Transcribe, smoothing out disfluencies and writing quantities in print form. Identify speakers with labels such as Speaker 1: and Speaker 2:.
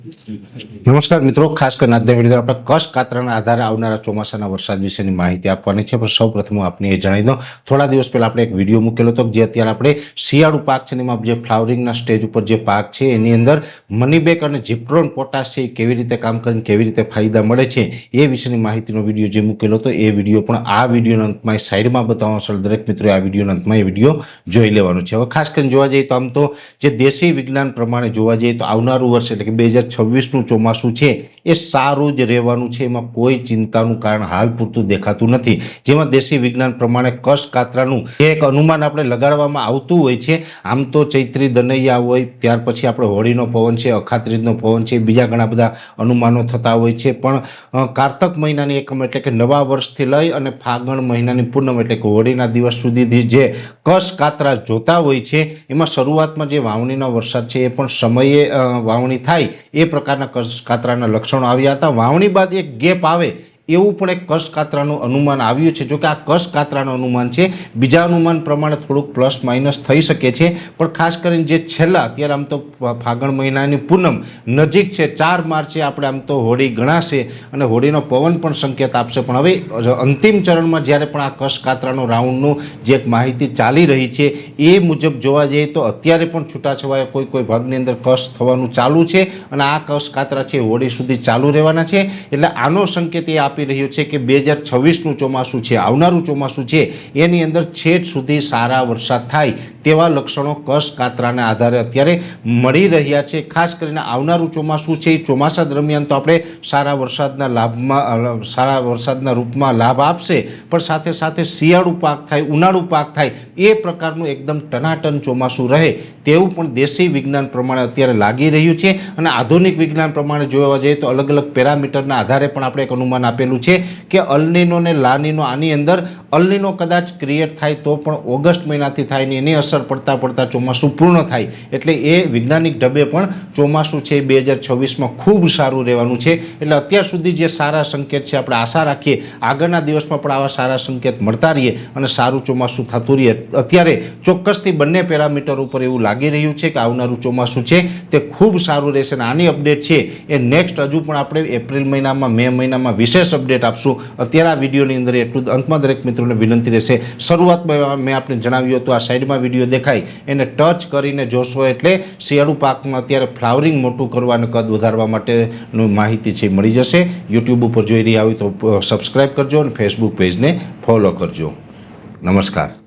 Speaker 1: નમસ્કાર મિત્રો, ખાસ કરીને આજના વિડીયો આપણે કચ્છ કાતરાના આધારે આવનારા ચોમાસાના વરસાદ વિશેની માહિતી આપવાની છે. પણ સૌપ્રથમ આપને એ જણાવી દઉં, થોડા દિવસ પહેલા આપણે એક વિડીયો મૂકેલો હતો જે અત્યારે આપણે શિયાળુ પાક છે એમાં જે ફ્લાવરિંગના સ્ટેજ ઉપર જે પાક છે એની અંદર મનીબેગ અને જીપ્રોન પોટાશ છે એ કેવી રીતે કામ કરીને કેવી રીતે ફાયદા મળે છે એ વિશેની માહિતીનો વિડીયો જે મૂકેલો હતો એ વિડીયો પણ આ વિડીયોના અંતમાં સાઈડમાં બતાવવાનું, દરેક મિત્રોએ આ વિડીયોના અંતમાં એ વિડીયો જોઈ લેવાનું છે. હવે ખાસ કરીને જોવા જઈએ તો આમ તો જે દેશી વિજ્ઞાન પ્રમાણે જોવા જઈએ તો આવનારું વર્ષ એટલે કે 2026નું ચોમાસું છે એ સારું જ રહેવાનું છે. એમાં કોઈ ચિંતાનું કારણ હાલ પૂરતું દેખાતું નથી. જેમાં દેશી વિજ્ઞાન પ્રમાણે કચ્છ કાતરાનું એક અનુમાન આપણે લગાડવામાં આવતું હોય છે. આમ તો ચૈત્રી દનૈયા હોય, ત્યાર પછી આપણે હોળીનો પવન છે, અખાત્રીજનો પવન છે, બીજા ઘણા બધા અનુમાનો થતા હોય છે. પણ કારતક મહિનાની એકમ એટલે કે નવા વર્ષથી લઈ અને ફાગણ મહિનાની પૂનમ એટલે કે હોળીના દિવસ સુધીથી જે કચ્છ કાતરા જોતા હોય છે એમાં શરૂઆતમાં જે વાવણીનો વરસાદ છે એ પણ સમયે વાવણી થાય એ પ્રકારના કચ્છ કાતરાના લક્ષણો આવ્યા હતા. વાવણી બાદ એક ગેપ આવે એવું પણ એક કચ્છ કાતરાનું અનુમાન આવ્યું છે. જોકે આ કચ્છ કાતરાનું અનુમાન છે, બીજા અનુમાન પ્રમાણે થોડુંક પ્લસ માઇનસ થઈ શકે છે. પણ ખાસ કરીને જે છેલ્લા અત્યારે આમ તો ફાગણ મહિનાની પૂનમ નજીક છે, 4 માર્ચે આપણે આમ તો હોળી ગણાશે અને હોળીનો પવન પણ સંકેત આપશે. પણ હવે અંતિમ ચરણમાં જ્યારે પણ આ કચ્છ કાતરાનો રાઉન્ડનું જે એક માહિતી ચાલી રહી છે એ મુજબ જોવા જઈએ તો અત્યારે પણ છૂટાછવાયા કોઈ ભાગની અંદર કચ્છ થવાનું ચાલુ છે અને આ કચ્છ કાતરા છે હોળી સુધી ચાલુ રહેવાના છે. એટલે આનો સંકેત એ આપી રહ્યું છે કે 2026નું ચોમાસું છે, આવનારું ચોમાસું છે એની અંદર છેક સુધી સારા વરસાદ થાય તેવા લક્ષણો કચ્છ કાતરાના આધારે અત્યારે મળી રહ્યા છે. ખાસ કરીને આવનારું ચોમાસું છે એ ચોમાસા દરમિયાન તો આપણે સારા વરસાદના રૂપમાં લાભ આપશે, પણ સાથે સાથે શિયાળુ પાક થાય, ઉનાળુ પાક થાય એ પ્રકારનું એકદમ ટનાટન ચોમાસું રહે તેવું પણ દેશી વિજ્ઞાન પ્રમાણે અત્યારે લાગી રહ્યું છે. અને આધુનિક વિજ્ઞાન પ્રમાણે જોવા જઈએ તો અલગ અલગ પેરામીટરના આધારે પણ આપણે એક અનુમાન આપેલું છે કે અલનીનો ને લાનીનો, આની અંદર અલનીનો કદાચ ક્રિએટ થાય તો પણ ઓગસ્ટ મહિનાથી થાય ને એની અસર પડતા ચોમાસું પૂર્ણ થાય. એટલે એ વૈજ્ઞાનિક ઢબે પણ ચોમાસું છે 2026માં ખૂબ સારું રહેવાનું છે. એટલે અત્યાર સુધી જે સારા સંકેત છે આપણે આશા રાખીએ આગળના દિવસમાં પણ આવા સારા સંકેત મળતા રહીએ અને સારું ચોમાસું થતું રહીએ. અત્યારે ચોક્કસથી બંને પેરામીટર ઉપર એવું લાગી રહ્યું છે કે આવનારું ચોમાસું છે તે ખૂબ સારું રહેશે. અને આની અપડેટ છે એ નેક્સ્ટ હજુ પણ આપણે એપ્રિલ મહિનામાં, મે મહિનામાં વિશેષ અપડેટ આપશું. અત્યારે આ વિડીયોની અંદર એટલું અંતમાં દરેક મિત્રોને વિનંતી રહેશે, શરૂઆતમાં મેં આપને જણાવ્યું હતું આ સાઈડમાં વિડીયો દેખાય એને ટચ કરીને જોશો એટલે શિયાળુ પાકમાં અત્યારે ફ્લાવરિંગ મોટું કરવા અને કદ વધારવા માટેની માહિતી છે મળી જશે. યુટ્યુબ ઉપર જોઈ રહ્યા હોય તો સબસ્ક્રાઈબ કરજો અને ફેસબુક પેજને ફોલો કરજો. નમસ્કાર.